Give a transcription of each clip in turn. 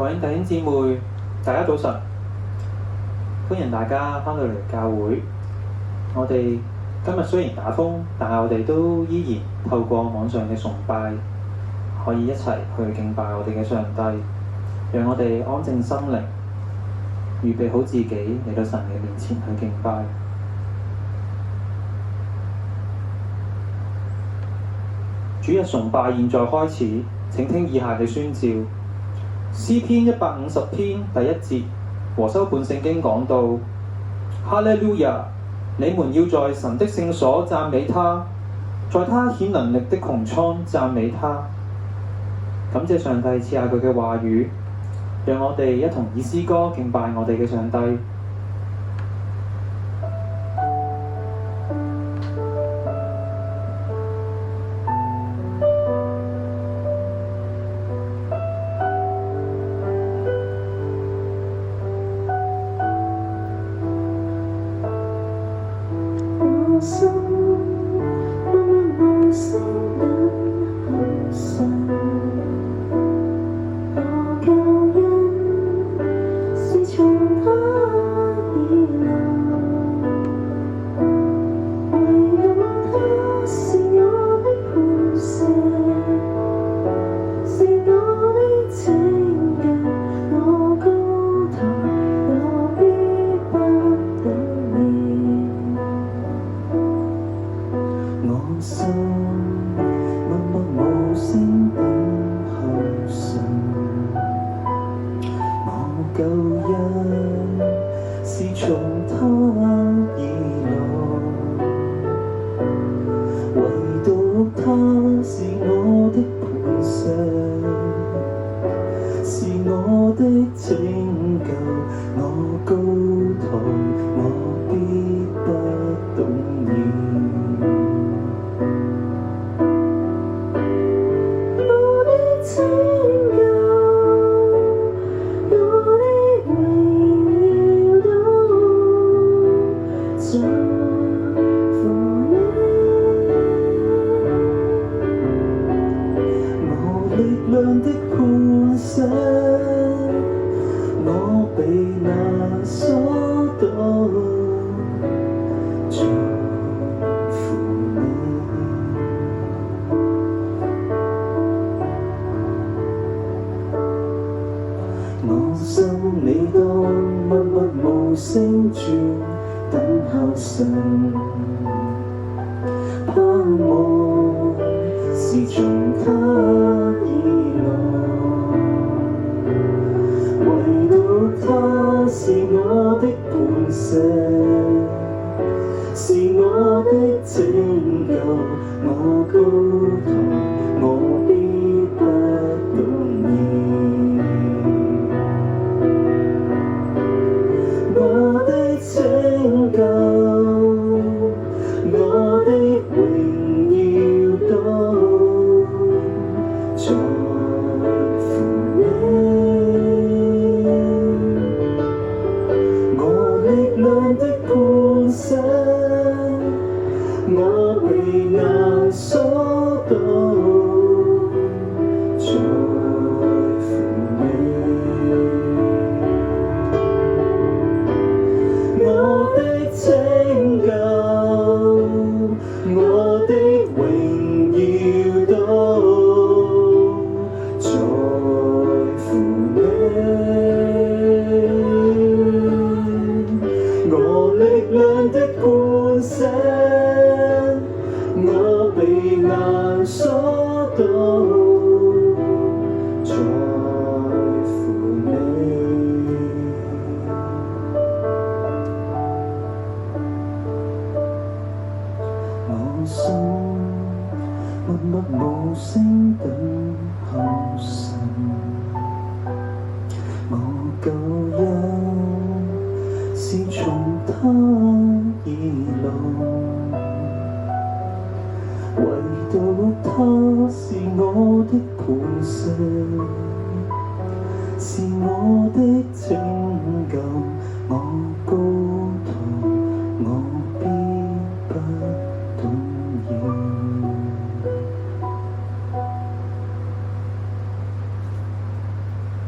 各位弟兄姊妹，大家早晨，歡迎大家返到嚟教會。我哋今日雖然打風，但係我哋都依然透過網上嘅崇拜，可以一齊去敬拜我哋嘅上帝，讓我哋安靜心靈，預備好自己嚟到神嘅面前去敬拜。主日崇拜現在開始，請聽以下嘅宣召。詩篇150篇第1節，和修本聖經講到：哈利路亞！你們要在神的聖所讚美他，在他顯能力的穹蒼讚美他。感謝上帝賜下佢嘅話語，讓我哋一同以詩歌敬拜我哋嘅上帝。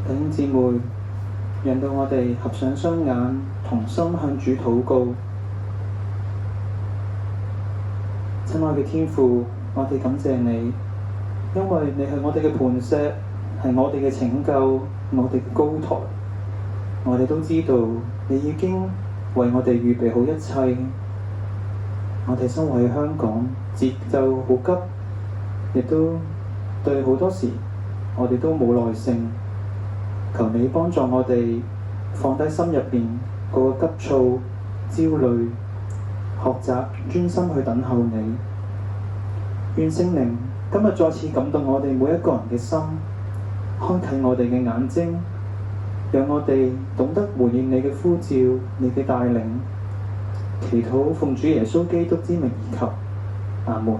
弟兄姊妹，讓到我哋合上雙眼，同心向主禱告。親愛嘅天父，我哋感謝你，因為你係我哋嘅磐石，係我哋嘅拯救，我哋嘅高台。我哋都知道你已經為我哋預備好一切。我哋身為香港，節奏好急，亦都對好多時我哋都冇耐性。求你幫助我哋放低心入邊嗰個急躁、焦慮，學習專心去等候你。願聖靈今日再次感動我哋每一個人嘅心，開啟我哋嘅眼睛，讓我哋懂得回應你嘅呼召、你嘅帶領。祈禱奉主耶穌基督之名而求，阿門。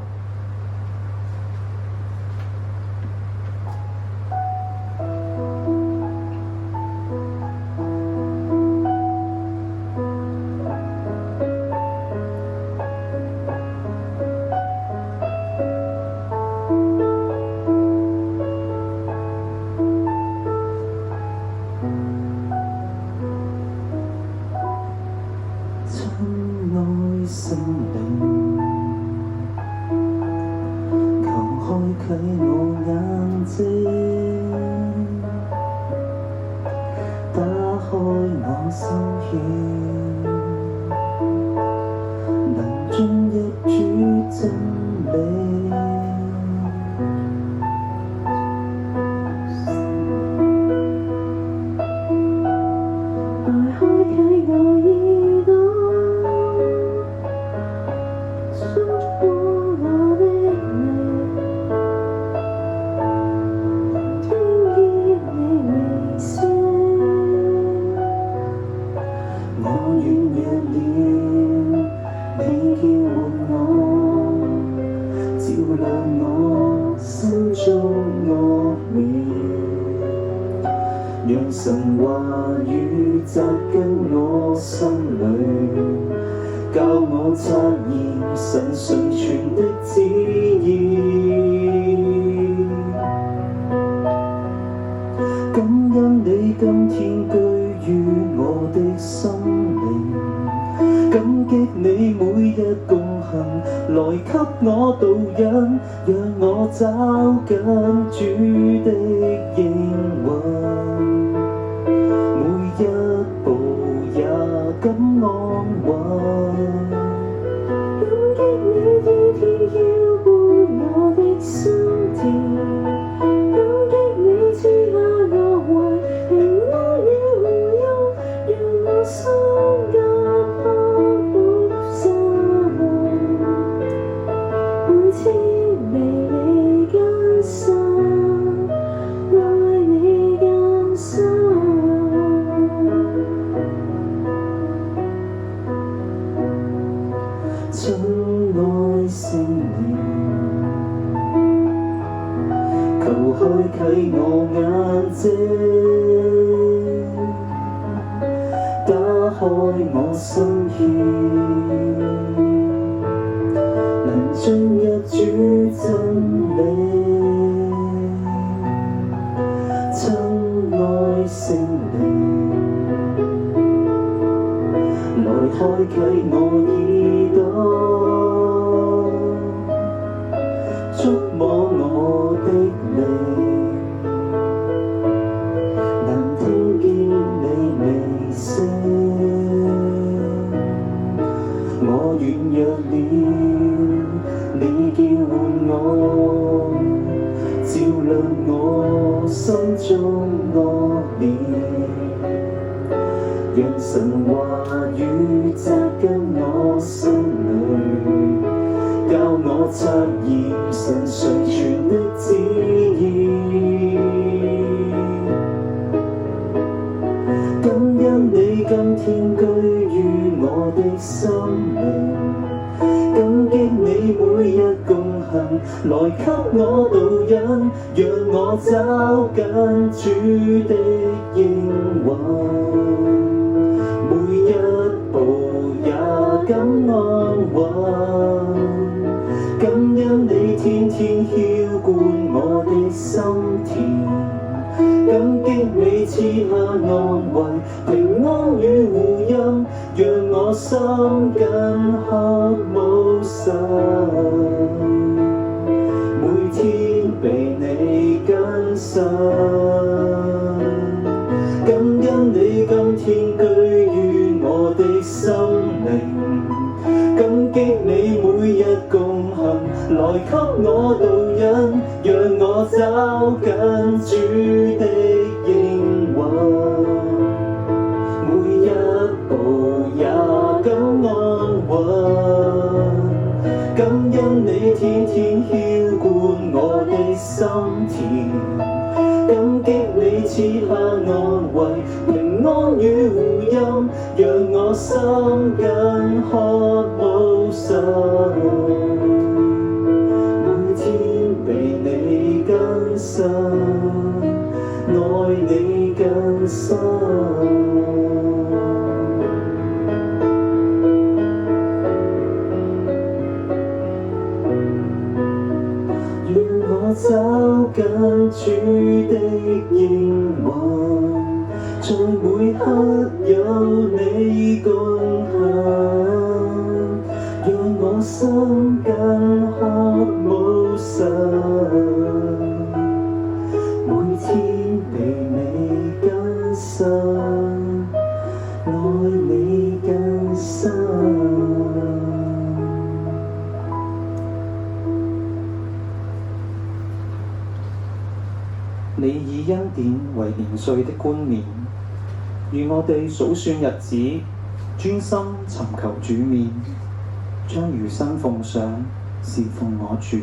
感激你賜下安慰、平安與護蔭，讓我心緊渴慕神，每天被你更新。感恩你今天居於我的心靈，感激你每日共行，來給我導引，讓我找緊主的應允，每一步也感安穩。感恩你天天澆灌我的心田，感激你賜下安慰、平安與護蔭，讓我心緊渴慕神，每天被你更新，愛你更深。找緊主的應允，在每刻有你共行，讓我心緊渴慕神，每天被你更新，愛你更深。你以恩典為年歲的冠冕，願我哋數算日子，專心尋求主面，將餘生奉上，侍奉我主。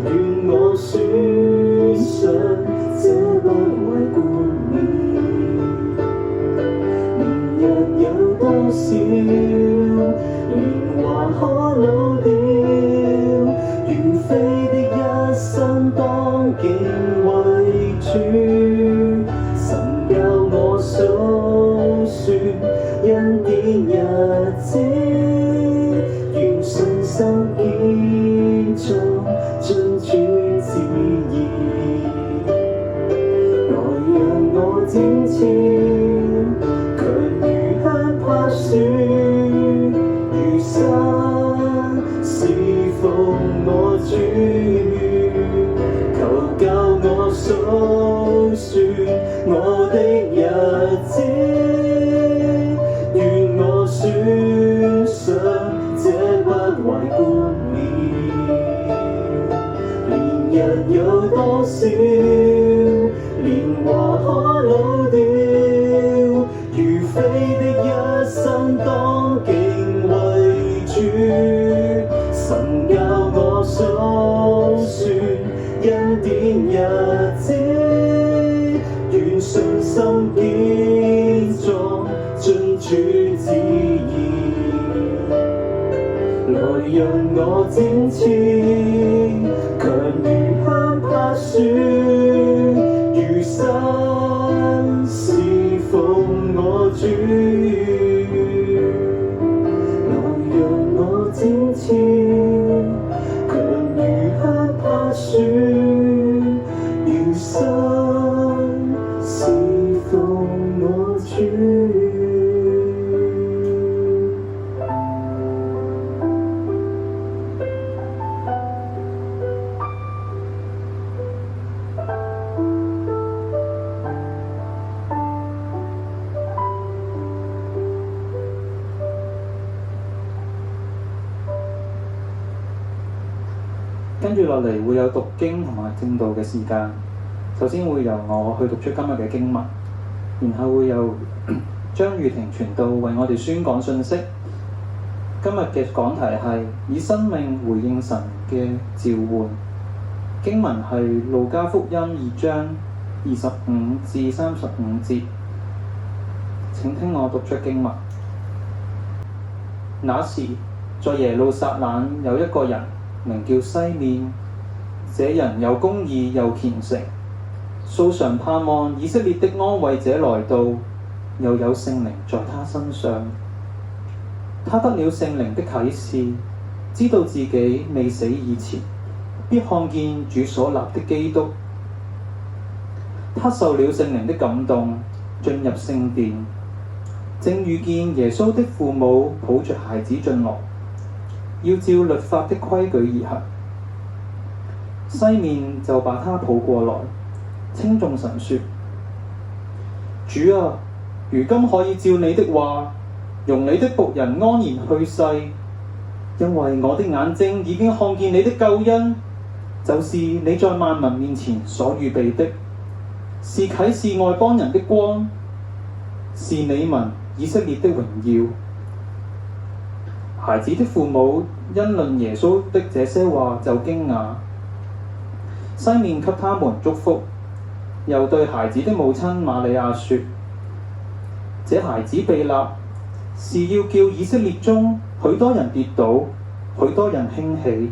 願我選上這不為故神教我數算恩典日子，願信心堅壯，遵主旨意。來讓我展翅，強如香柏樹，如山侍奉我主。求教我數算我的日子，願我選上這不壞冠冕。年日有多少，年華可老掉，如飛的一生當敬畏主。神教我數算恩典日子，願信心堅壯，遵主旨意。來讓我展翅，強如香柏樹，如山侍奉我主。來讓我展翅，強如香柏樹，如山侍奉我主。跟住落嚟會有讀經同埋證道嘅時間。首先會由我去讀出今日嘅經文，然後會由張玉婷傳道為我哋宣講信息。今日嘅講題係以生命回應神嘅召喚。經文係路加福音2章25至35節。請聽我讀出經文。那時，在耶路撒冷有一個人，名叫西面，這人又公義又虔誠，素常盼望以色列的安慰者來到，又有聖靈在他身上。他得了聖靈的啟示，知道自己未死以前，必看見主所立的基督。他受了聖靈的感動，進入聖殿，正遇見耶穌的父母抱着孩子進來，要照律法的規矩而行。西面就把他抱過來，稱頌神說：主啊，如今可以照你的話，容你的僕人安然去世，因為我的眼睛已經看見你的救恩，就是你在萬民面前所預備的，是啟示外邦人的光，是你民以色列的榮耀。孩子的父母因論耶穌的這些話就驚訝。西面給他們祝福，又對孩子的母親瑪利亞說：這孩子被立，是要叫以色列中許多人跌倒，許多人興起，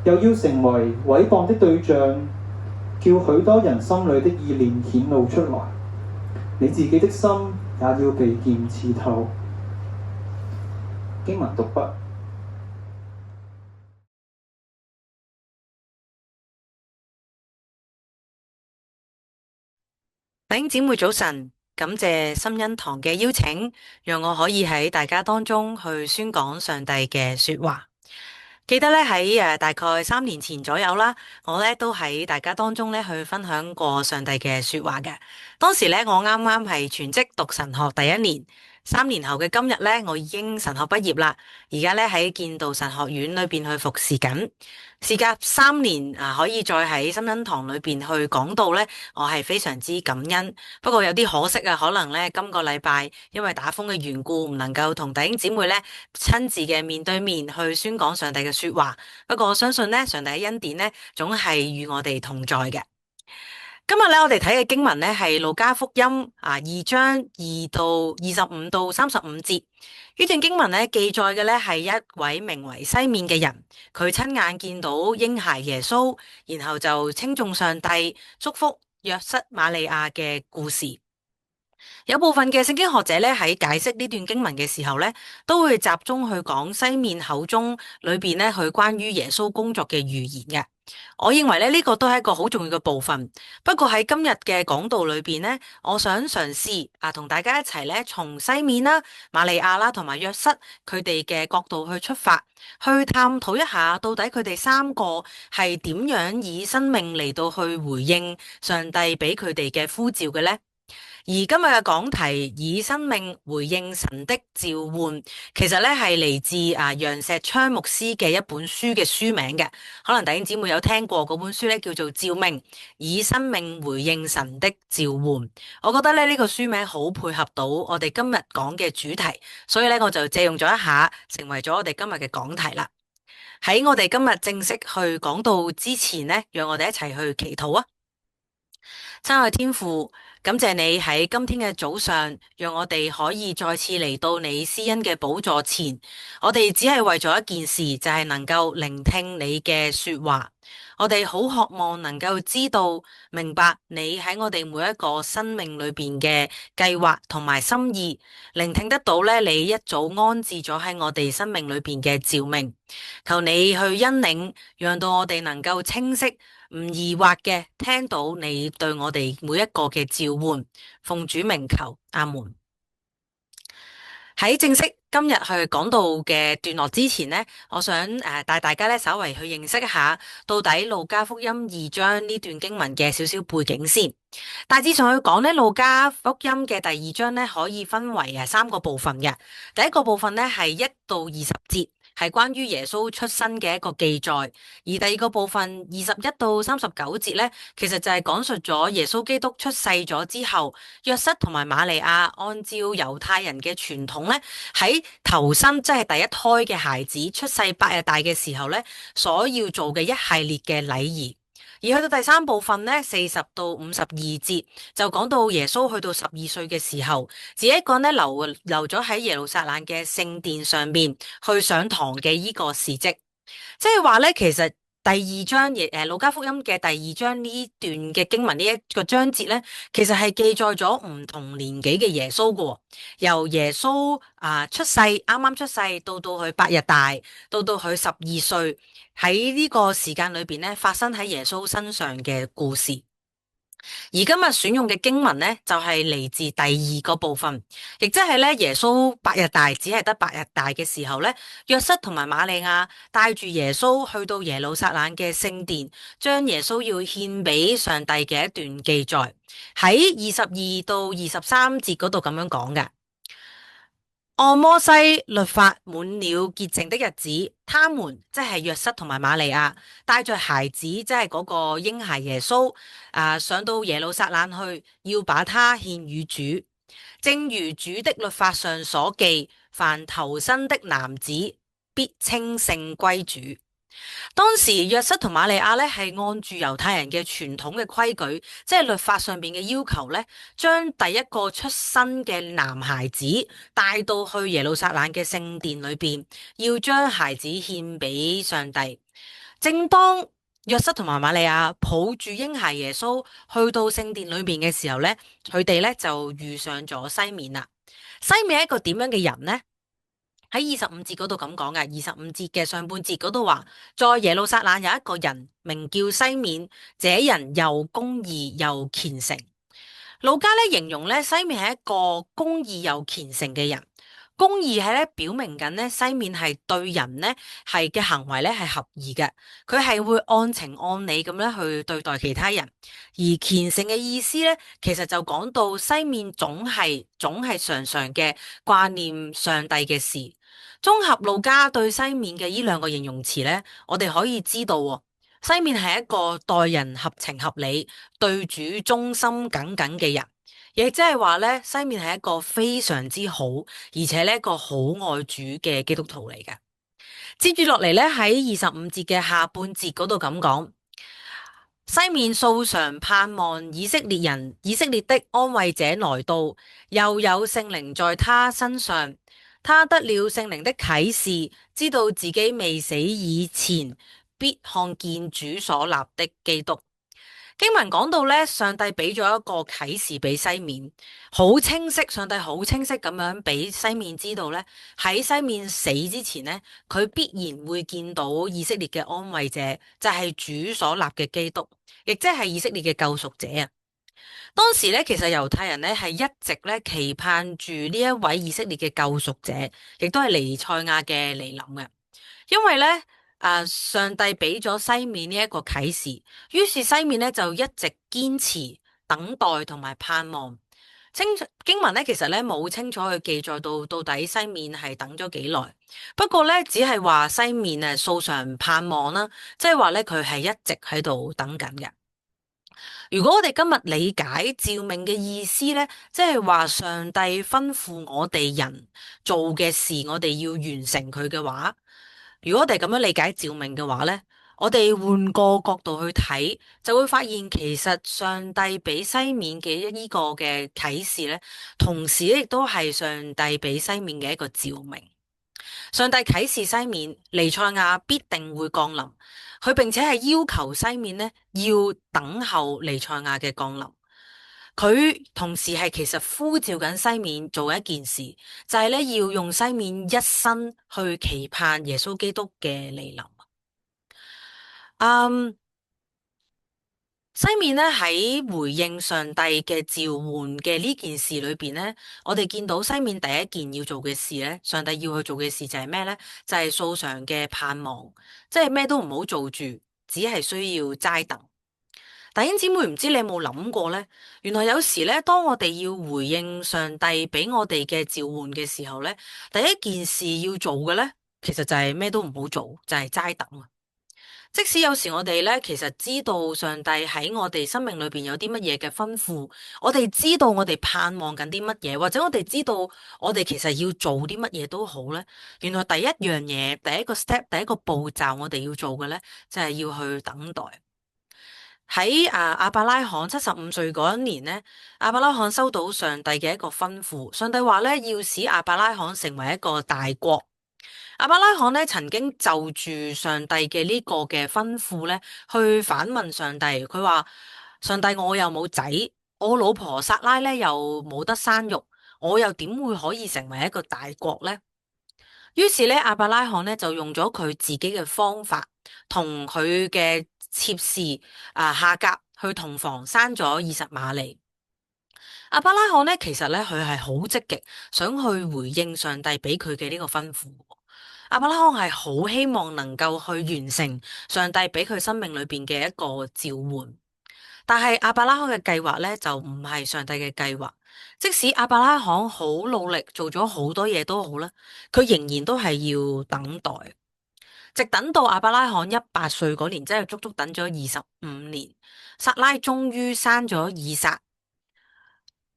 又要成為毀謗的對象，叫許多人心裏的意念顯露出來。你自己的心也要被劍刺透。經文讀畢。弟兄姊妹早晨，感謝心恩堂嘅邀請，讓我可以喺大家當中去宣講上帝嘅說話。記得咧喺大概3年前左右啦，我咧都喺大家當中咧去分享過上帝嘅說話嘅。當時咧我啱啱係全職讀神學第1年，3年後嘅今日咧，我已經神學畢業啦。而家咧喺建道神學院裏邊去服侍緊。事隔3年可以再喺心恩堂裏邊去講道咧，我係非常之感恩。不過有啲可惜啊，可能咧今個禮拜因為打風嘅緣故，唔能夠同弟兄姊妹咧親自嘅面對面去宣講上帝嘅說話。不過我相信咧，上帝嘅恩典咧總係與我哋同在嘅。今日咧，我哋睇嘅經文咧係路加福音2章2到25到35節。呢段經文咧記載嘅咧係一位名為西面嘅人，佢親眼見到嬰孩耶穌，然後就稱頌上帝，祝福約瑟瑪利亞嘅故事。有部分嘅聖經學者咧喺解釋呢段經文嘅時候咧，都會集中去講西面口中裏邊咧佢關於耶穌工作嘅預言嘅。我認為咧呢個都係一個好重要嘅部分。不過喺今日嘅講道裏邊咧，我想嘗試同大家一齊咧從西面啦、瑪利亞啦同埋約瑟佢哋嘅角度去出發，去探討一下到底佢哋三個係點樣以生命嚟到去回應上帝俾佢哋嘅呼召嘅咧。而今日嘅講題以生命回應神的召喚，其實咧係嚟自楊石昌牧師嘅一本書嘅書名嘅，可能弟兄姊妹有聽過嗰本書咧，叫做《召命：以生命回應神的召喚》。我覺得咧呢個書名好配合到我哋今日講嘅主題，所以咧我就借用咗一下，成為咗我哋今日嘅講題啦。喺我哋今日正式去講道之前呢，讓我哋一齊去祈禱啊！親愛天父，感謝你喺今天嘅早上，讓我哋可以再次嚟到你施恩嘅寶座前。我哋只係為咗一件事，就係能夠聆聽你嘅說話。我哋好渴望能夠知道、明白你喺我哋每一個生命裏邊嘅計劃同埋心意，聆聽得到咧，你一早安置咗喺我哋生命裏邊嘅召命。求你去引領，讓到我哋能夠清晰，唔疑惑嘅聽到你對我哋每一個嘅召喚，奉主名求，阿門。喺正式今日去講到嘅段落之前呢，我想帶大家咧稍微去認識一下到底路加福音2章呢段經文嘅少少背景先。大致上去講咧，路加福音嘅第2章咧可以分為3個部分嘅。第一個部分咧係1到20節。係關於耶穌出生嘅一個記載，而第二個部分21到39節咧，其實就係講述咗耶穌基督出世咗之後，約瑟同埋瑪利亞按照猶太人嘅傳統咧，喺頭生即係第一胎嘅孩子出世8日大嘅時候咧，所要做嘅一系列嘅禮儀。而去到第三部分咧，40到52節就講到耶穌去到12歲嘅時候，自己一個人咧留咗喺耶路撒冷嘅聖殿上面去上堂嘅依個事蹟，即係話咧，其實第2章路加福音嘅第2章呢段嘅經文呢一個章節咧，其實係記載咗唔同年紀嘅耶穌噶，由耶穌出世啱啱出世到佢8日大，到佢12歲。喺呢個時間裏邊咧，發生喺耶穌身上嘅故事。而今日選用嘅經文咧，就係嚟自第2個部分，亦即係咧耶穌8日大，只係得8日大嘅時候咧，約瑟同埋瑪利亞帶住耶穌去到耶路撒冷嘅聖殿，將耶穌要獻俾上帝嘅一段記載，喺22到23節嗰度咁樣講嘅。按摩西律法滿了潔淨的日子，他們即係約瑟同埋瑪利亞帶着孩子，即係嗰個嬰孩耶穌，上到耶路撒冷去，要把他獻與主。正如主的律法上所記，凡頭生的男子必稱聖歸主。當時約瑟同瑪利亞咧係按住猶太人嘅傳統嘅規矩，即係律法上邊嘅要求咧，將第一個出生嘅男孩子帶到去耶路撒冷嘅聖殿裏邊，要將孩子獻俾上帝。正當約瑟同埋瑪利亞抱住嬰孩耶穌去到聖殿裏邊嘅時候咧，佢哋咧就遇上咗西面啦。西面係一個點樣嘅人呢？喺25節嗰度咁講嘅，25節嘅上半節嗰度話，在耶路撒冷有一個人名叫西面，這人又公義又虔誠。路加咧形容咧西面係一個公義又虔誠嘅人。公義係咧表明緊咧西面係對人咧係嘅行為咧係合宜嘅，佢係會按情按理咁樣去對待其他人。而虔誠嘅意思咧，其實就講到西面總係常常嘅掛念上帝嘅事。綜合路加對西面嘅呢2個形容詞咧，我哋可以知道西面係一個待人合情合理、對主忠心耿耿嘅人，亦即係話咧西面係一個非常之好，而且呢一個好愛主嘅基督徒嚟嘅。接住落嚟咧喺25節嘅下半節嗰度咁講，西面素常盼望以色列的安慰者來到，又有聖靈在他身上。他得了聖靈的啟示，知道自己未死以前必看見主所立的基督。經文講到咧，上帝俾咗一個啟示俾西面，好清晰，上帝好清晰咁樣俾西面知道咧，喺西面死之前咧，佢必然會見到以色列嘅安慰者，就係主所立嘅基督，亦即係以色列嘅救贖者啊！當時咧，其實猶太人咧係一直咧期盼住呢一位以色列嘅救贖者，亦都係彌賽亞嘅嚟臨嘅。因為咧，上帝俾咗西面呢一個啟示，於是西面咧就一直堅持等待同埋盼望。經文咧其實咧冇清楚去記載到底西面係等咗幾耐，不過咧只係話西面素常盼望啦，即係話咧佢係一直喺度等緊嘅。如果我哋今日理解召命嘅意思咧，即係話上帝吩咐我哋人做嘅事，我哋要完成佢嘅話，如果我哋咁樣理解召命嘅話咧，我哋換個角度去睇，就會發現其實上帝俾西面嘅呢個嘅啟示咧，同時亦都係上帝俾西面嘅一個召命。上帝啟示西面，彌賽亞必定會降臨。佢並且係要求西面呢要等候彌賽亞嘅降臨。佢同時係其實呼召緊西面做一件事，就係咧要用西面一生去期盼耶穌基督嘅嚟臨。西面咧喺回應上帝嘅召喚嘅呢件事裏邊咧，我哋見到西面第一件要做嘅事咧，上帝要去做嘅事就係咩咧？就係素常嘅盼望，即係咩都唔好做住，只係需要齋等。弟兄姊妹，唔知你有冇諗過咧？原來有時咧，當我哋要回應上帝俾我哋嘅召喚嘅時候咧，第一件事要做嘅咧，其實就係咩都唔好做，就係齋等啊！即使有時我哋咧，其實知道上帝喺我哋生命裏邊有啲乜嘢嘅吩咐，我哋知道我哋盼望緊啲乜嘢，或者我哋知道我哋其實要做啲乜嘢都好咧。原來第一樣嘢，第一個 step，第一個步驟，我哋要做嘅咧，就係要去等待。喺亞伯拉罕75歲嗰一年咧，亞伯拉罕收到上帝嘅一個吩咐，上帝話咧要使亞伯拉罕成為一個大國。亞伯拉罕咧曾經就住上帝嘅呢個嘅吩咐咧，去反問上帝，佢話：上帝，我又冇仔，我老婆撒拉咧又冇得生育，我又點會可以成為一個大國咧？於是咧，亞伯拉罕咧就用咗佢自己嘅方法，同佢嘅妾侍夏甲去同房，生咗以實瑪利。亞伯拉罕咧其實咧佢係好積極，想去回應上帝俾佢嘅呢個吩咐。亞伯拉罕係好希望能夠去完成上帝俾佢生命裏邊嘅一個召喚，但係亞伯拉罕嘅計劃咧就唔係上帝嘅計劃。即使亞伯拉罕好努力做咗好多嘢都好啦，佢仍然都係要等待，直等到亞伯拉罕100歲嗰年，即係足足等咗25年，撒拉終於生咗以撒。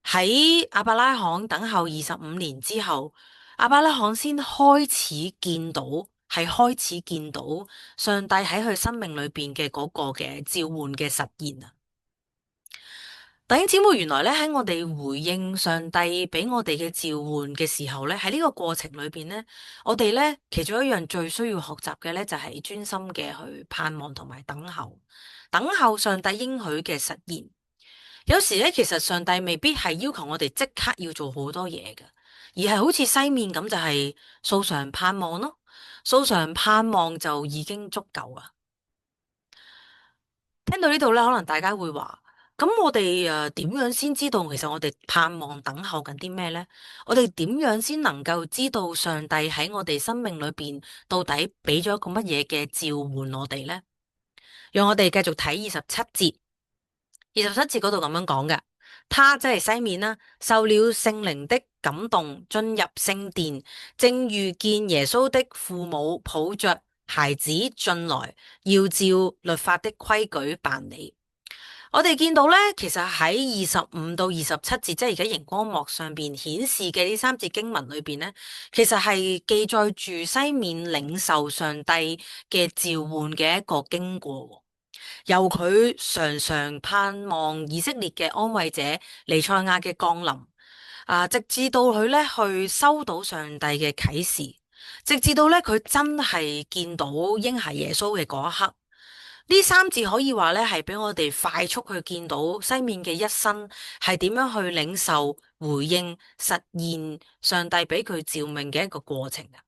喺亞伯拉罕等候25年之後，亞伯拉罕先開始見到，係開始見到上帝喺佢生命裏邊嘅嗰個嘅召喚嘅實現啊！弟兄姊妹，原來咧喺我哋回應上帝俾我哋嘅召喚嘅時候咧，喺呢個過程裏邊咧，我哋咧其中一樣最需要學習嘅咧就係專心嘅去盼望同埋等候，等候上帝應許嘅實現。有時咧，其實上帝未必係要求我哋即刻要做好多嘢嘅，而係好似西面咁，就係素常盼望咯。素常盼望就已經足夠啦。聽到呢度咧，可能大家會話：咁我哋點樣先知道其實我哋盼望等候緊啲咩呢？我哋點樣先能夠知道上帝喺我哋生命裏邊到底俾咗一個乜嘢嘅召喚我哋呢？讓我哋繼續睇27節。27節嗰度咁樣講嘅，他即係西面啦，受了聖靈的感動，進入聖殿，正遇見耶穌的父母抱着孩子進來，要照律法的規矩辦理。我哋見到咧，其實喺25到27節，即係而家熒光幕上邊顯示嘅呢3節經文裏邊咧，其實係記載住西面領受上帝嘅召喚嘅一個經過。由佢常常盼望以色列嘅安慰者彌賽亞嘅降臨，直至到佢咧去收到上帝嘅啟示，直至到咧佢真係見到嬰孩耶穌嘅嗰一刻，呢三字可以話咧係俾我哋快速去見到西面嘅一生係點樣去領受、回應、實現上帝俾佢召命嘅一個過程啊。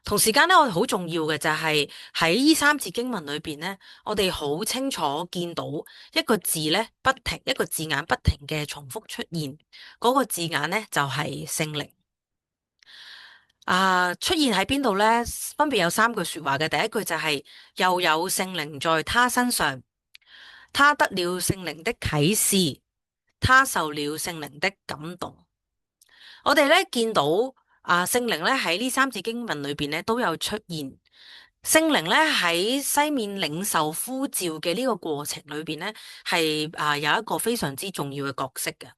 同時間咧，我哋好重要嘅就係喺呢三字經文裏邊咧，我哋好清楚見到一個字咧不停，一個字眼不停嘅重複出現，嗰個字眼咧就係聖靈。出現喺邊度咧？分別有三句說話嘅。第一句就係又有聖靈在他身上，他得了聖靈的啟示，他受了聖靈的感動。我哋咧見到聖靈咧喺呢三字經文裏邊咧都有出現。聖靈咧喺西面領受呼召嘅呢個過程裏邊咧係有一個非常之重要嘅角色嘅。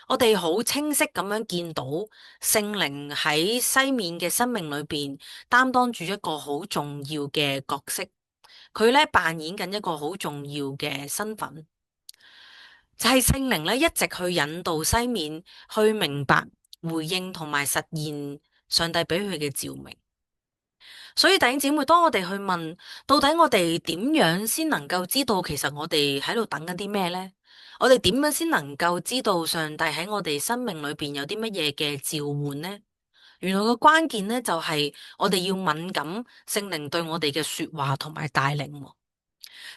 我哋好清晰咁樣見到聖靈喺西面嘅生命裏邊擔當住一個好重要嘅角色，佢咧扮演緊一個好重要嘅身份，就係聖靈咧一直去引導西面去明白、回應同埋實現上帝俾佢嘅召命。所以弟兄姊妹，當我哋去問到底我哋點樣先能夠知道其實我哋喺度等緊啲咩呢？我哋點樣先能夠知道上帝喺我哋生命裏邊有啲乜嘢嘅召喚呢？原來個關鍵呢，就係我哋要敏感聖靈對我哋嘅說話同埋帶領喎。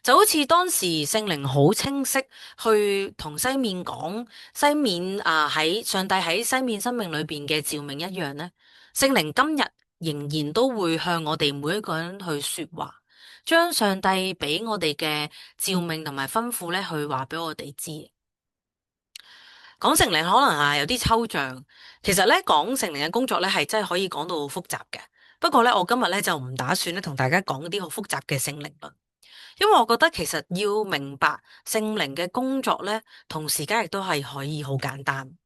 就好似當時聖靈好清晰去同西面講西面喺上帝喺西面生命裏邊嘅召命一樣呢，聖靈今日仍然都會向我哋每一個人去說話，將上帝俾我哋嘅召命同埋吩咐咧去話俾我哋知。講聖靈可能有啲抽象，其實咧講聖靈嘅工作咧係真係可以講到好複雜嘅。不過咧我今日咧就唔打算咧同大家講啲好複雜嘅聖靈論。因為我覺得其實要明白聖靈嘅工作咧，同時間亦都係可以好簡單。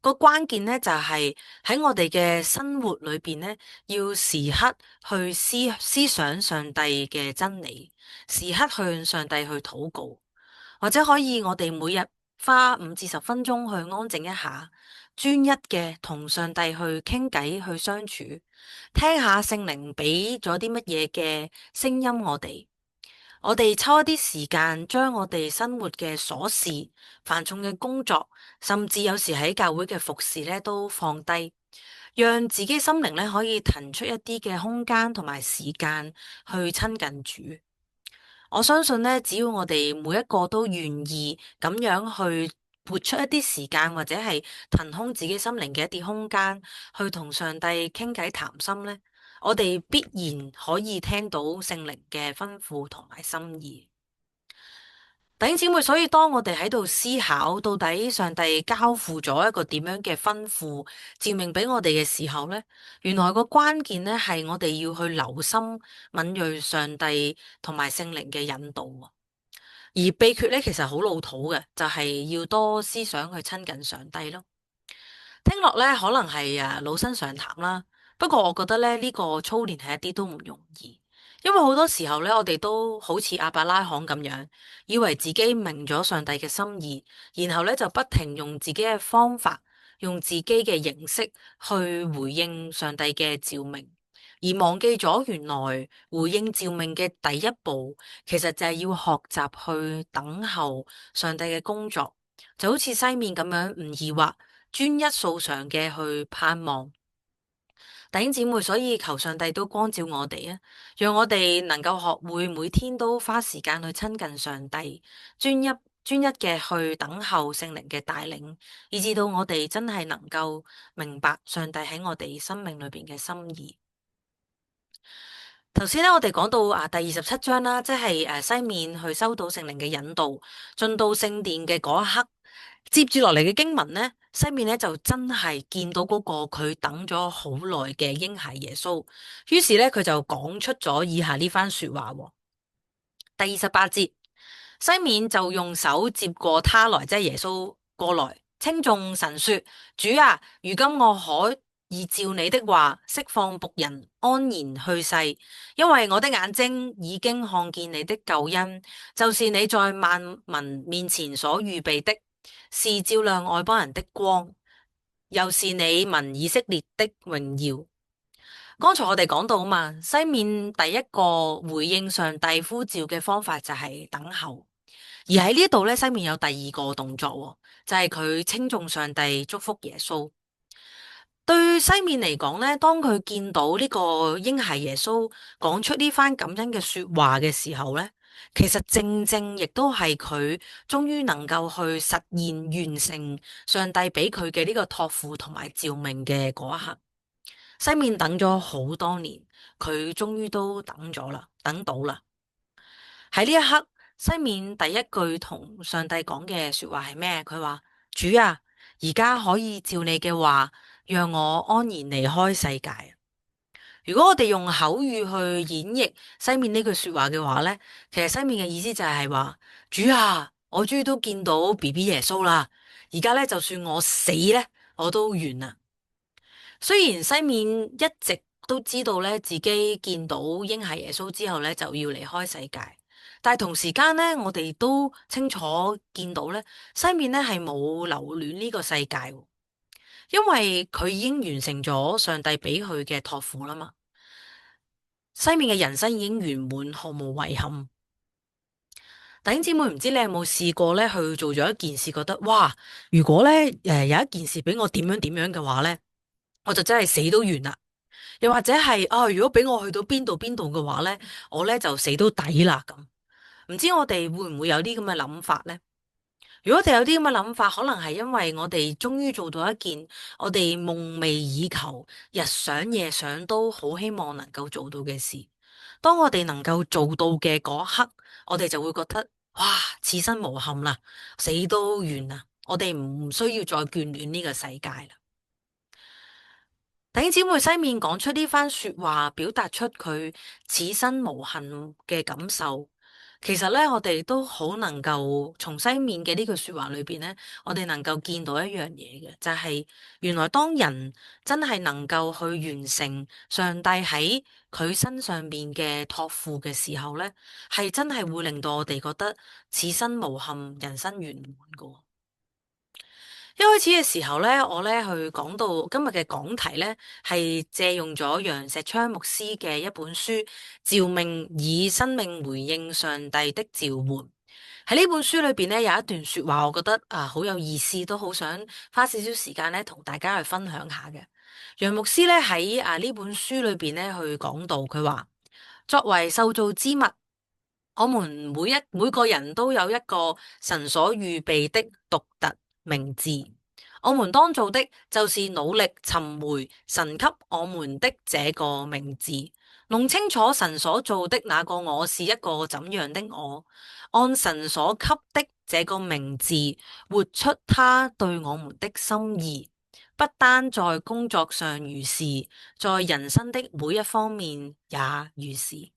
個關鍵咧就係喺我哋嘅生活裏邊咧，要時刻去思想上帝嘅真理，時刻向上帝去禱告，或者可以我哋每日花5至10分鐘去安靜一下，專一嘅同上帝去傾偈去相處，聽下聖靈俾咗啲乜嘢嘅聲音我哋抽一啲時間，將我哋生活嘅瑣事、繁重嘅工作，甚至有時喺教會嘅服侍咧，都放低，讓自己心靈咧可以騰出一啲嘅空間同埋時間去親近主。我相信咧，只要我哋每一個都願意咁樣去撥出一啲時間，或者係騰空自己心靈嘅一啲空間，去同上帝傾偈談心咧。我哋必然可以聽到聖靈嘅吩咐同埋心意。弟兄姊妹，所以當我哋喺度思考到底上帝交付咗一個點樣嘅吩咐召命俾我哋嘅時候咧，原來個關鍵咧係我哋要去留心敏銳上帝同埋聖靈嘅引導。而秘訣咧其實好老土嘅，就係要多思想去親近上帝咯。聽落咧可能係老生常談啦。不過我覺得咧呢個操練係一啲都唔容易，因為好多時候咧我哋都好似亞伯拉罕咁樣，以為自己明咗上帝嘅心意，然後咧就不停用自己嘅方法，用自己嘅形式去回應上帝嘅召命，而忘記咗原來回應召命嘅第一步，其實就係要學習去等候上帝嘅工作，就好似西面咁樣唔疑惑，專一素常嘅去盼望。弟兄姊妹，所以求上帝都光照我哋啊，讓我哋能夠學會每天都花時間去親近上帝，專一嘅去等候聖靈嘅帶領，以至到我哋真係能夠明白上帝喺我哋生命裏邊嘅心意。頭先咧，我哋講到第27章啦，即係西面去收到聖靈嘅引導，進到聖殿嘅嗰一刻，接住落嚟嘅經文呢，西面咧就真係見到嗰個佢等咗好耐嘅嬰孩耶穌，於是咧佢就講出咗以下呢番說話。第28節，西面就用手接過他來，即係耶穌過來，稱頌神說：主啊，如今我可以照你的話釋放僕人安然去世，因為我的眼睛已經看見你的救恩，就是你在萬民面前所預備的，是照亮外邦人的光，又是你民以色列的榮耀。剛才我哋講到啊嘛，西面第一個回應上帝呼召嘅方法就係等候，而喺呢度咧，西面有第二個動作喎，就係佢稱頌上帝，祝福耶穌。對西面嚟講咧，當佢見到呢個嬰孩耶穌講出呢番感恩嘅說話嘅時候咧，其實正正亦都係佢終於能夠去實現完成上帝俾佢嘅呢個託付同埋召命嘅嗰一刻。西面等咗好多年，佢終於都等咗啦，等到啦。喺呢一刻，西面第一句同上帝講嘅說話係咩？佢話：主啊，而家可以照你嘅話，讓我安然離開世界。如果我哋用口語去演繹西面呢句說話嘅話咧，其實西面嘅意思就係話：主啊，我終於都見到 BB 耶穌啦，而家咧就算我死咧，我都完啦。雖然西面一直都知道咧自己見到嬰孩耶穌之後咧就要離開世界，但係同時間咧，我哋都清楚見到咧，西面咧係冇留戀呢個世界喎，因為佢已經完成咗上帝俾佢嘅託付啦嘛。西面嘅人生已經圓滿，毫無遺憾。弟兄姊妹，唔知你有冇試過咧去做咗一件事，覺得哇，如果咧有一件事俾我點樣點樣嘅話咧，我就真係死都完啦。又或者係啊，如果俾我去到邊度邊度嘅話咧，我咧就死都抵啦咁。唔知我哋會唔會有啲咁嘅諗法咧？如果我哋有啲咁嘅諗法，可能係因為我哋終於做到一件我哋夢寐以求、日想夜想都好希望能夠做到嘅事。當我哋能夠做到嘅嗰一刻，我哋就會覺得哇，此生無憾啦，死都完啦，我哋唔需要再眷戀呢個世界啦。弟兄姊妹，西面講出呢番說話，表達出佢此生無憾嘅感受。其實咧，我哋都好能夠從西面嘅呢句說話裏邊咧，我哋能夠見到一樣嘢嘅，就係原來當人真係能夠去完成上帝喺佢身上邊嘅託付嘅時候咧，係真係會令到我哋覺得此生無憾，人生圓滿噶。一開始嘅時候咧，我咧去講到今日嘅講題咧，係借用咗楊石昌牧師嘅一本書《召命以生命回應上帝的召喚》。喺呢本書裏邊咧，有一段說話，我覺得好有意思，都好想花少少時間咧同大家去分享下嘅。楊牧師咧喺呢本書裏邊咧去講到，佢話作為受造之物，我們每個人都有一個神所預備的獨特名字，我們當做的就是努力尋回神給我們的這個名字，弄清楚神所做的那個我是一個怎樣的我，按神所給的這個名字活出他對我們的心意，不單在工作上如是，在人生的每一方面也如是。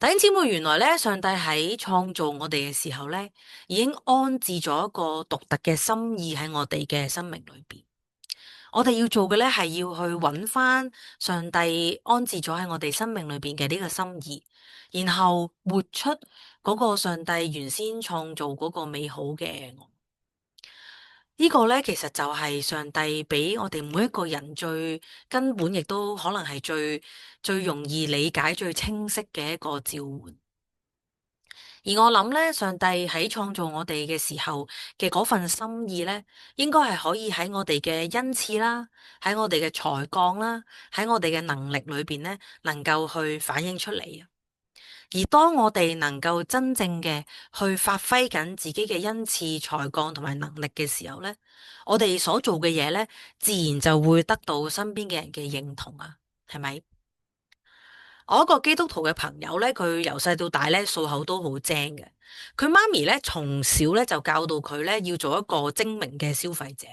弟兄姊妹，原來咧，上帝喺創造我哋嘅時候咧，已經安置咗一個獨特嘅心意喺我哋嘅生命裏邊。我哋要做嘅咧，係要去揾翻上帝安置咗喺我哋生命裏邊嘅呢個心意，然後活出嗰個上帝原先創造嗰個美好嘅我。呢個咧，其實就係上帝俾我哋每一個人最根本，亦都可能係最容易理解、最清晰嘅一個召喚。而我諗咧，上帝喺創造我哋嘅時候嘅嗰份心意咧，應該係可以喺我哋嘅恩賜啦，喺我哋嘅才幹啦，喺我哋嘅能力裏邊咧，能夠去反映出嚟啊。而當我哋能夠真正嘅去發揮緊自己嘅恩賜、才幹同埋能力嘅時候咧，我哋所做嘅嘢咧，自然就會得到身邊嘅人嘅認同啊，係咪？我一個基督徒嘅朋友咧，佢由細到大咧，數口都好精嘅。佢媽咪咧，從小咧就教導佢咧，要做一個精明嘅消費者。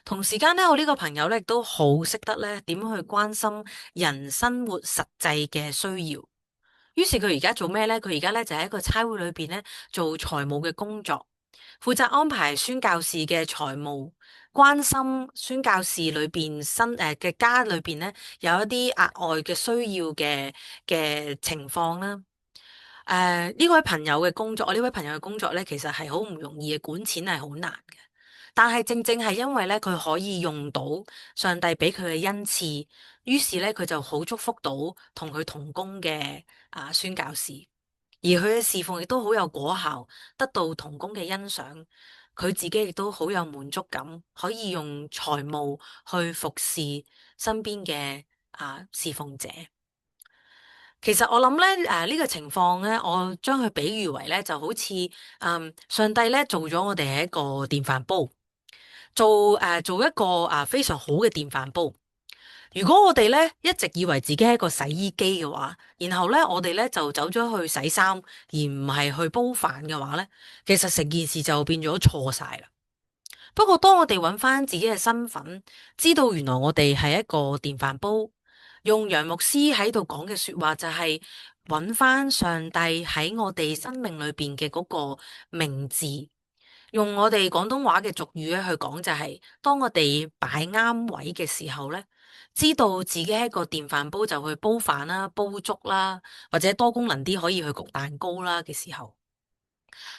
同時間咧，我呢個朋友咧，亦都好識得咧，點樣去關心人生活實際嘅需要。於是佢而家做咩咧？佢而家咧就喺一個差會裏邊咧做財務嘅工作，負責安排宣教士嘅財務，關心宣教士裏邊嘅家裏邊咧有一啲額外嘅需要嘅情況啦。呢位朋友嘅工作，我呢位朋友嘅工作咧，其實係好唔容易嘅，管錢係好難嘅。但係正正係因為咧，佢可以用到上帝俾佢嘅恩賜，於是咧佢就好祝福到同佢同工嘅宣教士，而佢嘅侍奉亦都好有果效，得到同工嘅欣賞。佢自己亦都好有滿足感，可以用財務去服侍身邊嘅侍奉者。其實我諗咧，呢個情況咧，我將佢比喻為咧，就好似上帝咧做咗我哋係一個電飯煲，做一個非常好嘅電飯煲。如果我哋咧一直以為自己係一個洗衣機嘅話，然後咧我哋咧就走咗去洗衫，而唔係去煲飯嘅話咧，其實成件事就變咗錯晒啦。不過當我哋揾翻自己嘅身份，知道原來我哋係一個電飯煲，用楊牧師喺度講嘅說話就係揾翻上帝喺我哋生命裏邊嘅嗰個名字。用我哋廣東話嘅俗語咧去講就係，當我哋擺啱位嘅時候咧，知道自己係一個電飯煲就去煲飯啦、煲粥啦，或者多功能啲可以去焗蛋糕啦嘅時候，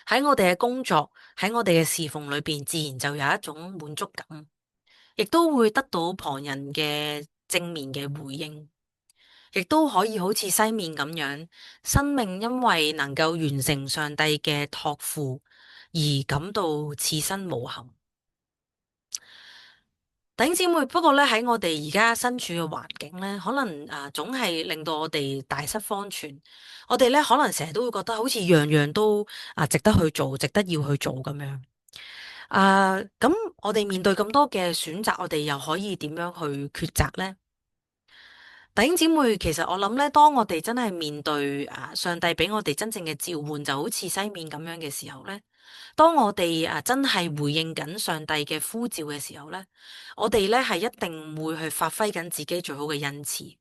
喺我哋嘅工作，喺我哋嘅侍奉裏邊，自然就有一種滿足感，亦都會得到旁人嘅正面嘅回應，亦都可以好似西面咁樣，生命因為能夠完成上帝嘅託付而感到此生無憾。弟兄姊妹，不過咧喺我哋而家身處嘅環境咧，可能總係令到我哋大失方寸。我哋咧可能成日都會覺得好似樣樣都值得去做，值得要去做咁樣。咁我哋面對咁多嘅選擇，我哋又可以點樣去抉擇呢？弟兄姊妹，其實我諗咧，當我哋真係面對上帝俾我哋真正嘅召喚，就好似西面咁樣嘅時候咧，當我哋真係回應緊上帝嘅呼召嘅時候咧，我哋咧係一定會去發揮緊自己最好嘅恩賜。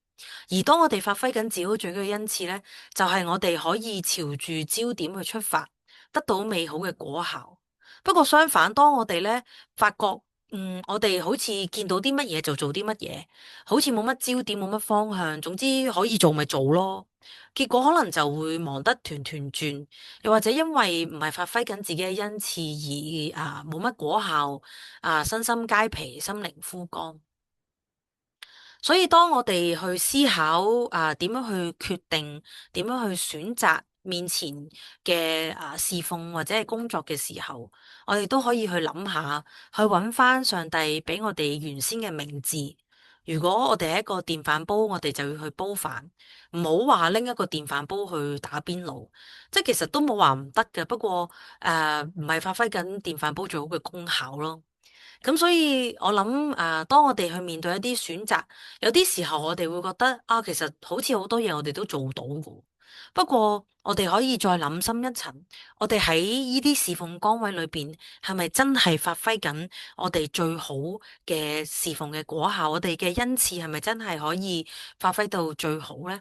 而當我哋發揮緊自己最好嘅恩賜咧，就係我哋可以朝住焦點去出發，得到美好嘅果效。不過相反，當我哋咧發覺，我哋好似見到啲乜嘢就做啲乜嘢，好似冇乜焦點，冇乜方向，總之可以做咪做咯。結果可能就會忙得團團轉，又或者因為唔係發揮緊自己嘅恩賜而冇乜果效，身心皆疲，心靈枯乾。所以當我哋去思考點樣去決定，點樣去選擇面前嘅侍奉或者係工作嘅時候，我哋都可以去諗下，去揾翻上帝俾我哋原先嘅名字。如果我哋係一個電飯煲，我哋就要去煲飯，唔好話拎一個電飯煲去打邊爐，即係其實都冇話唔得嘅。不過唔係發揮緊電飯煲最好嘅功效咯。咁所以我諗當我哋去面對一啲選擇，有啲時候我哋會覺得其實好似好多嘢我哋都做到嘅。不過我哋可以再諗深一層，我哋喺呢啲侍奉崗位裏邊，係咪真係發揮緊我哋最好嘅侍奉嘅果效？我哋嘅恩賜係咪真係可以發揮到最好咧？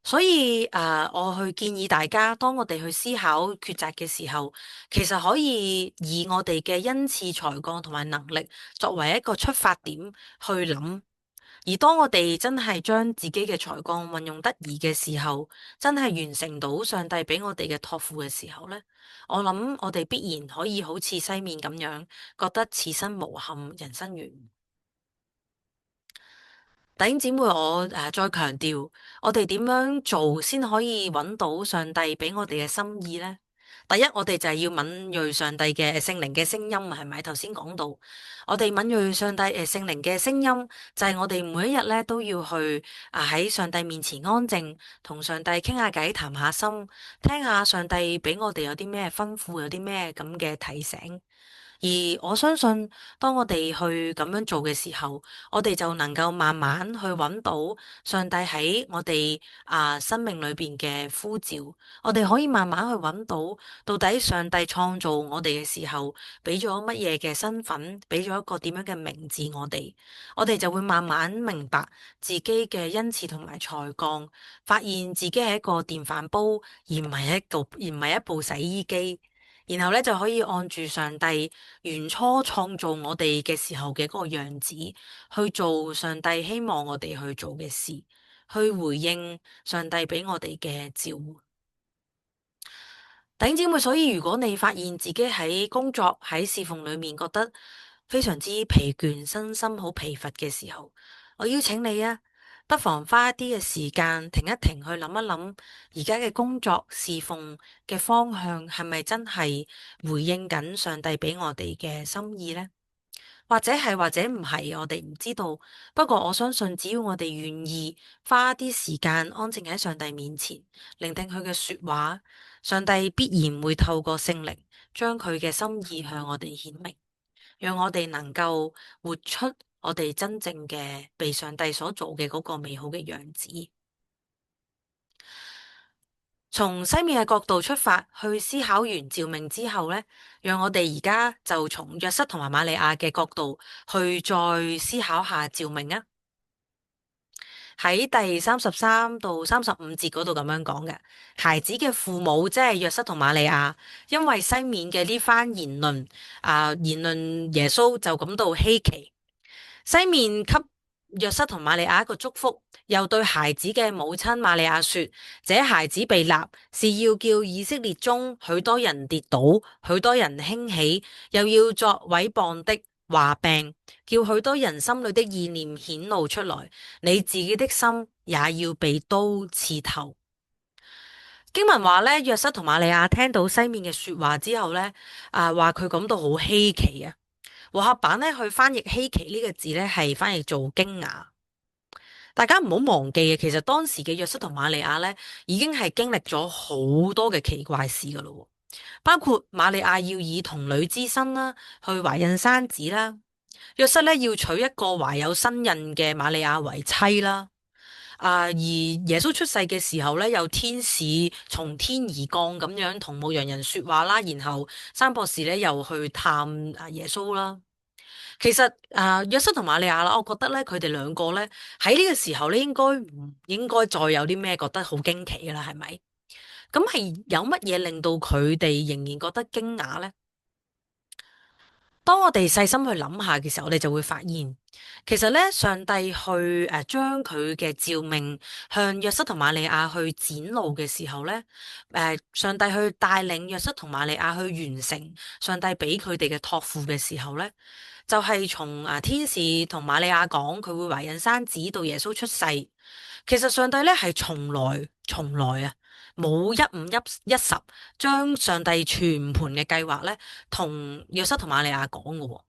所以我去建議大家，當我哋去思考抉擇嘅時候，其實可以以我哋嘅恩賜才幹同埋能力作為一個出發點去諗。而當我哋真係將自己嘅才幹運用得宜嘅時候，真係完成到上帝俾我哋嘅託付嘅時候咧，我諗我哋必然可以好似西面咁樣，覺得此生無憾，人生圓滿。弟兄姊妹，我再強調，我哋點樣做先可以揾到上帝俾我哋嘅心意呢？第一，我哋就係要敏銳上帝嘅聖靈嘅聲音，係咪？頭先講到，我哋敏銳上帝聖靈嘅聲音，就係我哋每一日咧都要去喺上帝面前安靜，同上帝傾下偈，談下心，聽下上帝俾我哋有啲咩吩咐，有啲咩咁嘅提醒。而我相信，當我哋去咁樣做嘅時候，我哋就能夠慢慢去揾到上帝喺我哋生命裏邊嘅呼召。我哋可以慢慢去揾到，到底上帝創造我哋嘅時候，俾咗乜嘢嘅身份，俾咗一個點樣嘅名字我哋就會慢慢明白自己嘅恩賜同埋才幹，發現自己係一個電飯煲，而唔係一部洗衣機。然後咧就可以按住上帝原初創造我哋嘅時候嘅嗰個樣子去做上帝希望我哋去做嘅事，去回應上帝俾我哋嘅召喚。弟兄姊妹，所以如果你發現自己喺工作喺侍奉裏面覺得非常之疲倦，身心好疲乏嘅時候，我邀請你啊，不妨花一啲嘅時間停一停，去諗一諗而家嘅工作侍奉嘅方向係咪真係回應緊上帝俾我哋嘅心意呢？或者係，或者唔係，我哋唔知道。不過我相信，只要我哋願意花一啲時間安靜喺上帝面前，聆聽佢嘅說話，上帝必然會透過聖靈將佢嘅心意向我哋顯明，讓我哋能夠活出我哋真正嘅被上帝所做嘅嗰個美好嘅樣子。從西面嘅角度出發，去思考完召命之後呢，讓我哋而家就從約瑟同埋瑪利亞嘅角度去再思考下召命啊。喺第33到35節嗰度咁樣講嘅，孩子嘅父母即係約瑟同瑪利亞，因為西面嘅呢番言論耶穌就感到稀奇。西面給約瑟同瑪利亞一個祝福，又對孩子嘅母親瑪利亞說：這孩子被立是要叫以色列中許多人跌倒，許多人興起，又要作毀謗的話柄，叫許多人心裏的意念顯露出來。你自己的心也要被刀刺透。經文話咧，約瑟同瑪利亞聽到西面嘅說話之後咧，話佢感到好稀奇啊。和合版咧去翻譯稀奇呢個字咧係翻譯做驚訝。大家唔好忘記啊，其實當時嘅約瑟同瑪利亞咧已經係經歷咗好多嘅奇怪事噶咯，包括瑪利亞要以童女之身啦去懷孕生子啦，約瑟咧要娶一個懷有身孕嘅瑪利亞為妻啦。而耶穌出世嘅時候咧，有天使從天而降咁樣同牧羊人說話啦，然後三博士咧又去探耶穌啦。其實約瑟同瑪利亞啦，我覺得咧佢哋兩個咧喺呢個時候咧應該唔應該再有啲咩覺得好驚奇噶啦，係咪？咁係有乜嘢令到佢哋仍然覺得驚訝咧？當我哋細心去諗下嘅時候，我哋就會發現，其實咧上帝去將佢嘅召命向約瑟同瑪利亞去展露嘅時候咧，上帝去帶領約瑟同瑪利亞去完成上帝俾佢哋嘅託付嘅時候咧，就係從天使同瑪利亞講佢會懷孕生子到耶穌出世，其實上帝咧係從來冇一五一十將上帝全盤嘅計劃咧，同約瑟同瑪利亞講嘅。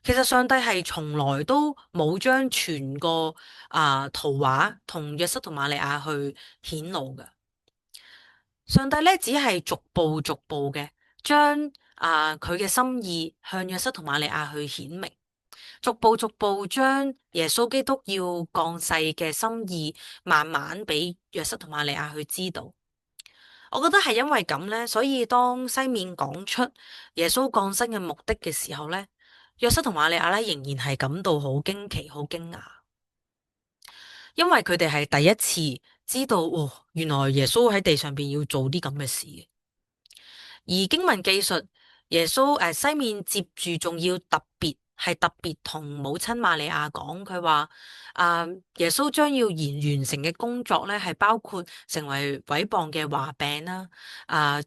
其實上帝係從來都冇將全個圖畫同約瑟同瑪利亞去顯露嘅。上帝咧只係逐步逐步嘅將佢嘅心意向約瑟同瑪利亞去顯明，逐步逐步將耶穌基督要降世嘅心意慢慢俾約瑟同瑪利亞去知道。我覺得係因為咁咧，所以當西面講出耶穌降生嘅目的嘅時候咧，約瑟同瑪利亞咧仍然係感到好驚奇、好驚訝，因為佢哋係第一次知道，哦，原來耶穌喺地上邊要做啲咁嘅事。而經文記述耶穌西面接住仲要特別同母親瑪利亞講，佢話耶穌將要完成嘅工作咧，係包括成為毀謗嘅話柄啦，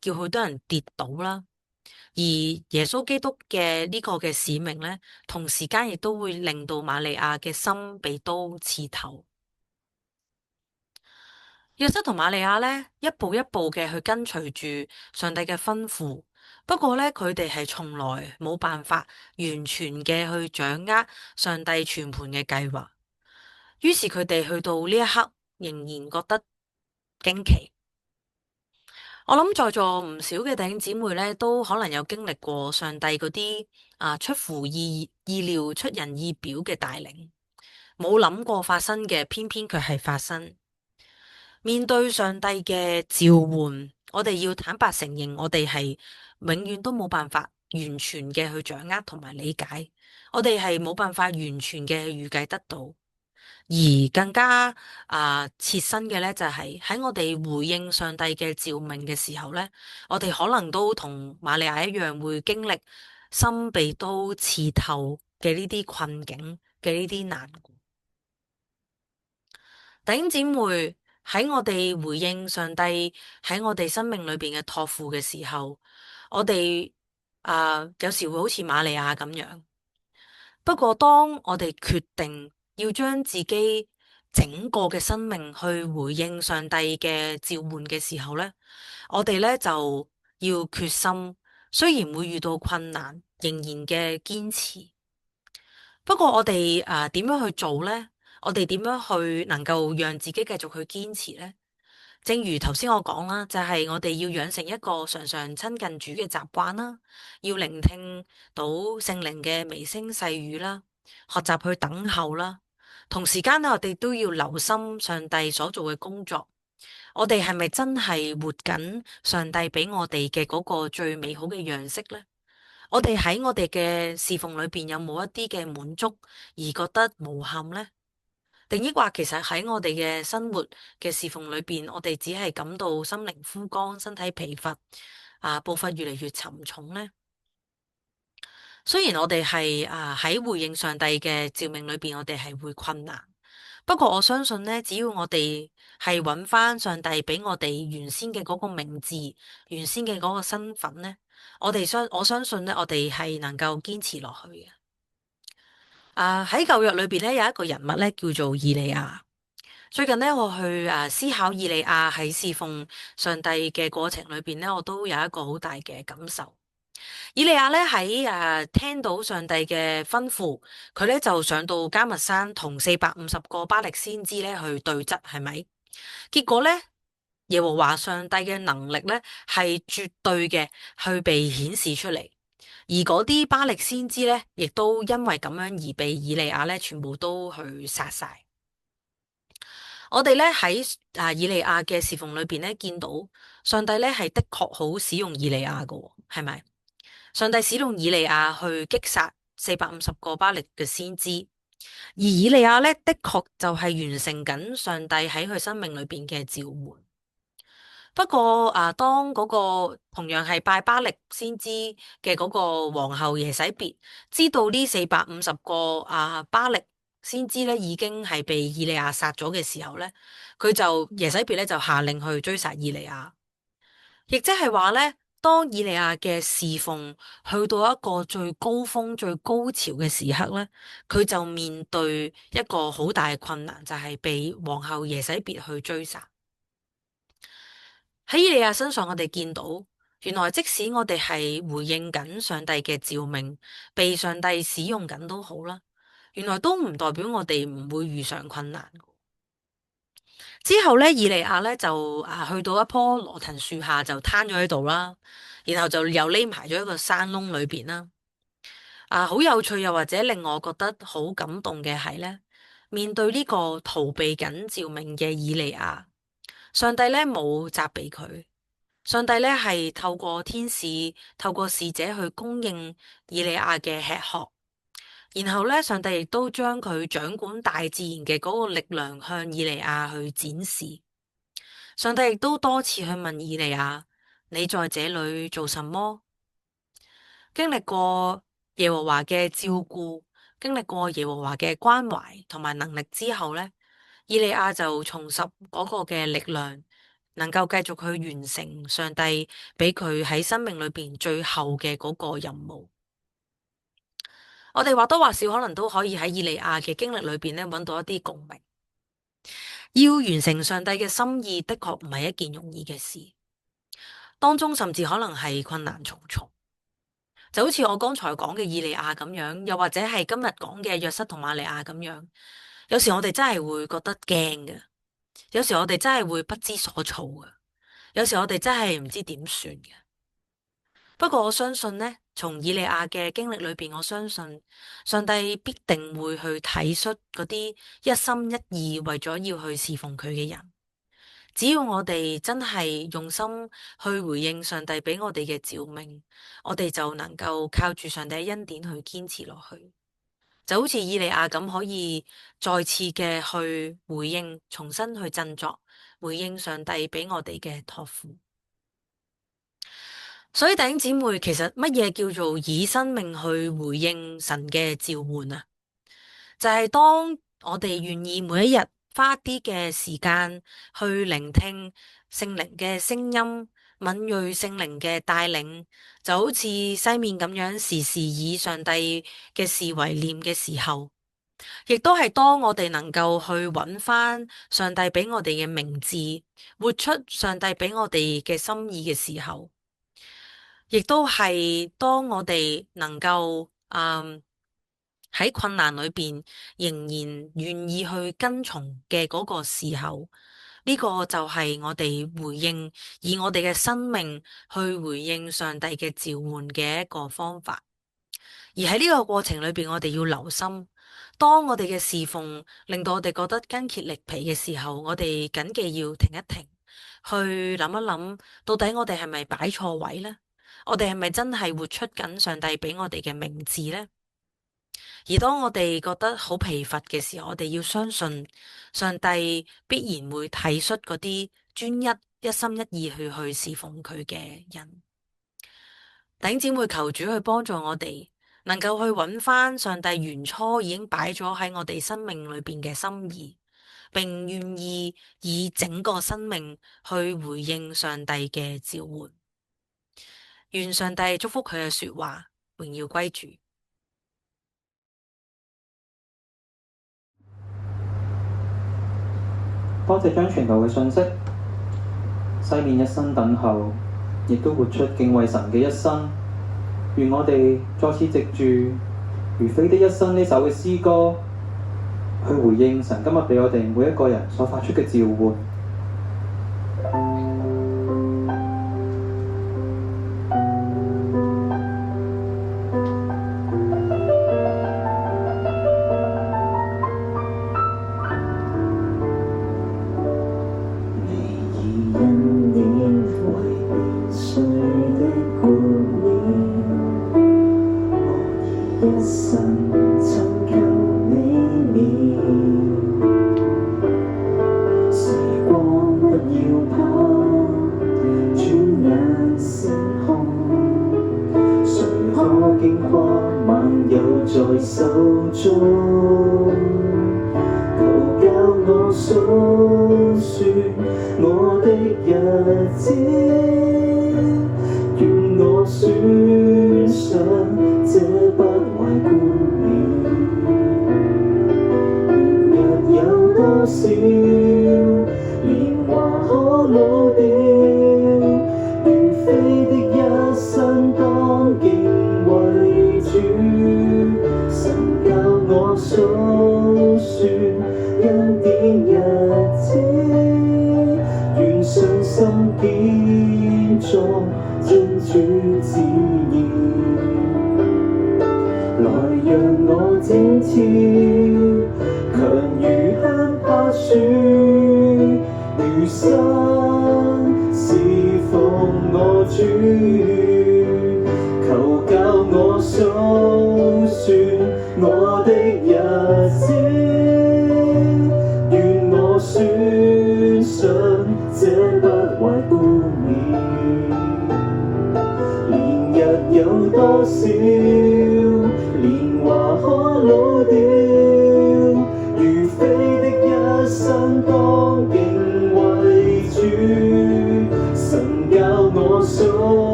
叫好多人跌倒啦。而耶穌基督嘅呢個嘅使命咧，同時間亦都會令到瑪利亞嘅心被刀刺透。約瑟同瑪利亞咧，一步一步嘅去跟隨住上帝嘅吩咐，不過咧，佢哋係從來冇辦法完全嘅去掌握上帝全盤嘅計劃。於是佢哋去到呢一刻，仍然覺得驚奇。我諗在座唔少嘅弟兄姊妹咧，都可能有經歷過上帝嗰啲出乎意料、出人意表嘅帶領，冇諗過發生嘅，偏偏佢係發生。面對上帝嘅召喚，我哋要坦白承認，我哋係永遠都冇辦法完全嘅去掌握同埋理解，我哋係冇辦法完全嘅預計得到。而更加切身嘅咧，就係喺我哋回應上帝嘅召命嘅時候咧，我哋可能都同瑪利亞一樣，會經歷心被刀刺透嘅呢啲困境嘅呢啲難過。弟兄姊妹，喺我哋回應上帝喺我哋生命裏邊嘅託付嘅時候，我哋有時會好似瑪利亞咁樣。不過當我哋決定要將自己整個嘅生命去回應上帝嘅召喚嘅時候咧，我哋咧就要決心，雖然會遇到困難，仍然嘅堅持。不過我哋點樣去做呢？我哋點樣去能夠讓自己繼續去堅持呢？正如頭先我講啦，就係我哋要養成一個常常親近主嘅習慣啦，要聆聽到聖靈嘅微聲細語啦，學習去等候啦。同時間呢，我哋都要留心上帝所做嘅工作。我哋係咪真係活緊上帝俾我哋嘅嗰個最美好嘅樣式呢？我哋喺我哋嘅侍奉裏邊有冇一啲嘅滿足而覺得無憾呢？定抑或其實喺我哋嘅生活嘅侍奉裏邊，我哋只係感到心靈枯乾、身體疲乏，步伐越嚟越沉重呢？雖然我哋係喺回應上帝嘅召命裏邊，我哋係會困難，不過我相信呢，只要我哋係揾翻上帝俾我哋原先嘅嗰個名字、原先嘅嗰個身份呢，我相信呢，我哋係能夠堅持落去嘅。喺舊約裏邊咧，有一個人物咧叫做以利亞。最近咧，我去思考以利亞喺侍奉上帝嘅過程裏邊咧，我都有一個好大嘅感受。以利亞咧喺聽到上帝嘅吩咐，佢咧就上到迦密山同450個巴力先知咧去對質，係咪？結果咧，耶和華上帝嘅能力咧係絕對嘅去被顯示出嚟。而嗰啲巴力先知咧，亦都因為咁樣而被以利亞咧，全部都去殺晒。我哋咧喺以利亞嘅侍奉裏邊咧，見到上帝咧係的確好使用以利亞嘅，係咪？上帝使用以利亞去擊殺450個巴力嘅先知，而以利亞咧的確就係完成緊上帝喺佢生命裏邊嘅召喚。不過當嗰個同樣係拜巴力先知嘅嗰個皇后耶洗別知道呢450個巴力先知咧已經係被以利亞殺咗嘅時候咧，耶洗別咧就下令去追殺以利亞，亦即係話咧，當以利亞嘅侍奉去到一個最高峰、最高潮嘅時刻咧，佢就面對一個好大嘅困難，就係被皇后耶洗別去追殺。喺以利亞身上，我哋見到原來即使我哋係回應緊上帝嘅召命，被上帝使用緊都好啦，原來都唔代表我哋唔會遇上困難。之後咧，以利亞咧就去到一棵羅藤樹下就攤咗喺度啦，然後就又匿埋咗一個山窿裏邊啦。好有趣又或者令我覺得好感動嘅係咧，面對呢個逃避緊召命嘅以利亞，上帝咧冇責備佢，上帝咧係透過天使、透過使者去供應以利亞嘅吃喝，然後咧上帝亦都將佢掌管大自然嘅嗰個力量向以利亞去展示。上帝亦都多次去問以利亞：你在這裏做什麼？經歷過耶和華嘅照顧，經歷過耶和華嘅關懷同埋能力之後咧，以利亞就重拾嗰個嘅力量，能夠繼續去完成上帝俾佢喺生命裏邊最後嘅嗰個任務。我哋或多或少可能都可以喺以利亞嘅經歷裏邊咧揾到一啲共鳴。要完成上帝嘅心意，的確唔係一件容易嘅事，當中甚至可能係困難重重。就好似我剛才講嘅以利亞咁樣，又或者係今日講嘅約瑟同瑪利亞咁樣，有時我哋真係會覺得驚嘅，有時我哋真係會不知所措嘅，有時我哋真係唔知點算嘅。不過我相信呢，從以利亞嘅經歷裏邊，我相信上帝必定會去體恤嗰啲一心一意為咗要去侍奉佢嘅人。只要我哋真係用心去回應上帝俾我哋嘅召命，我哋就能夠靠住上帝嘅恩典去堅持落去。就好似以利亞咁，可以再次嘅去回應，重新去振作，回應上帝俾我哋嘅託付。所以弟兄姊妹，其實乜嘢叫做以生命去回應神嘅召喚啊？就係當我哋願意每一日花啲嘅時間去聆聽聖靈嘅聲音，敏銳聖靈嘅帶領，就好似西面咁樣時時以上帝嘅事為念嘅時候，亦都係當我哋能夠去揾翻上帝俾我哋嘅名字，活出上帝俾我哋嘅心意嘅時候，亦都係當我哋能夠喺困難裏邊仍然願意去跟從嘅嗰個時候，呢個就係我哋回應，以我哋嘅生命去回應上帝嘅召喚嘅一個方法。而喺呢個過程裏邊，我哋要留心，當我哋嘅侍奉令到我哋覺得筋竭力疲嘅時候，我哋謹記要停一停，去諗一諗，到底我哋係咪擺錯位呢？我哋係咪真係活出緊上帝俾我哋嘅名字呢？而當我哋覺得好疲乏嘅時候，我哋要相信上帝必然會體恤嗰啲專一、一心一意去侍奉佢嘅人。弟兄姊妹，求主去幫助我哋，能夠去揾翻上帝原初已經擺咗喺我哋生命裏邊嘅心意，並願意以整個生命去回應上帝嘅召喚。願上帝祝福佢嘅說話，榮耀歸主。多謝將傳道嘅信息，西面一生等候，亦都活出敬畏神嘅一生。願我哋再次藉住如飛的一生呢首嘅詩歌，去回應神今日俾我哋每一個人所發出嘅召喚。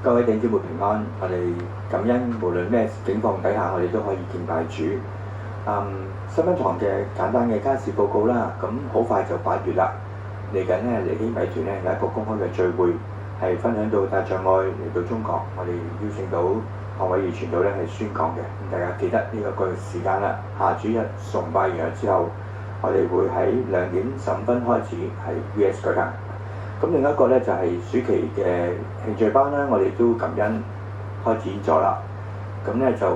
各位弟兄姊妹平安，我哋感恩無論咩境況底下，我哋都可以敬拜主。新聞堂嘅簡單嘅家事報告啦。咁好快就8月啦，嚟緊呢，尼希米團呢有一個公開嘅聚會，係分享到大障礙嚟到中國，我哋邀請到何偉儀傳道咧係宣講嘅。咁大家記得呢個時間啦，下主日崇拜完咗之後，我哋會喺2:15開始喺 VS 舉行。咁另一個咧就係暑期嘅興趣班啦，我哋都感恩開展咗啦。咁咧就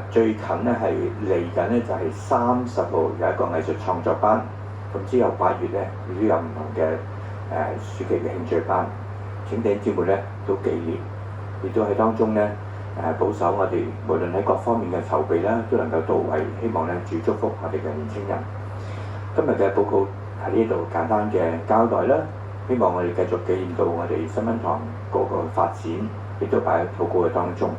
最近咧係嚟緊咧就係30號有一個藝術創作班，咁之後8月咧亦都有唔同嘅暑期嘅興趣班，請弟兄姊妹咧都記念，亦都喺當中咧保守我哋無論喺各方面嘅籌備啦，都能夠到位，希望咧主祝福我哋嘅年輕人。今日嘅報告喺呢度簡單嘅交代啦，希望我哋繼續紀念到我哋新聞堂個發展，亦都擺喺禱告嘅當中。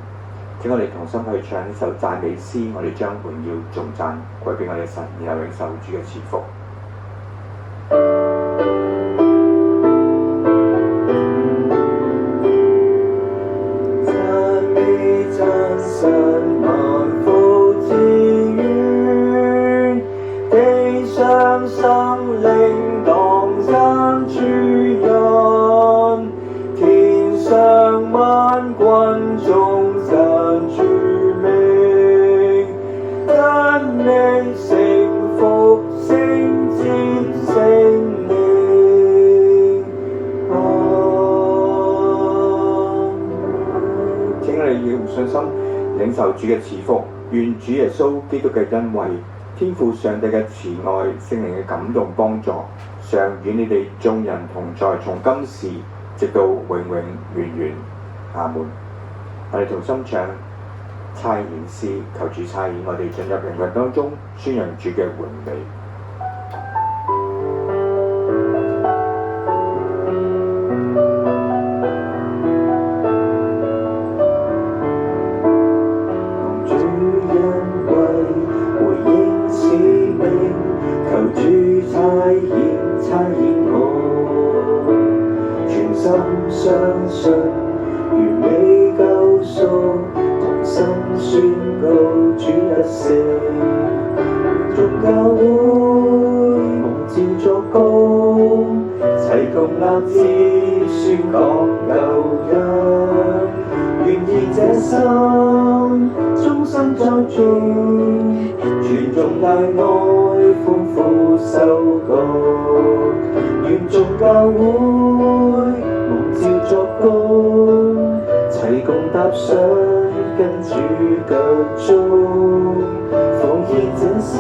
請我哋同心去唱呢首讚美詩，我哋將榮耀頌讚歸俾我哋神，然後領受主嘅賜福。讚美讚神萬福之源，地上生靈當讚主人，天上萬軍中讚主名，真理聖福聖潔聖靈。請我哋要用信心領受主嘅賜福，願主耶穌基督嘅恩惠、天父上帝嘅慈愛、聖靈嘅感動幫助，常與你哋眾人同在，從今時直到永永遠遠。阿門。我哋同心唱差遣詩，求主差遣我哋進入人群當中，宣揚主嘅榮美。主恩惠回應使命，求主差遣我，全心相信完美救贖，同心宣告主得勝。眾教會蒙召作工，齊共立志宣講救恩。願意這心終身作主，傳頌大愛豐富收割。願眾教會蒙召作工，齊共踏上跟主腳蹤，奉獻這生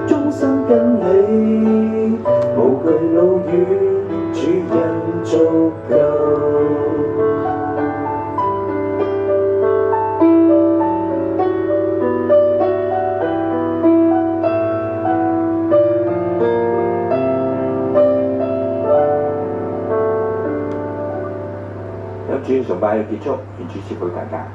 終生跟你，無懼路遠，主恩足夠。主崇拜嘅結束，願主賜福大家。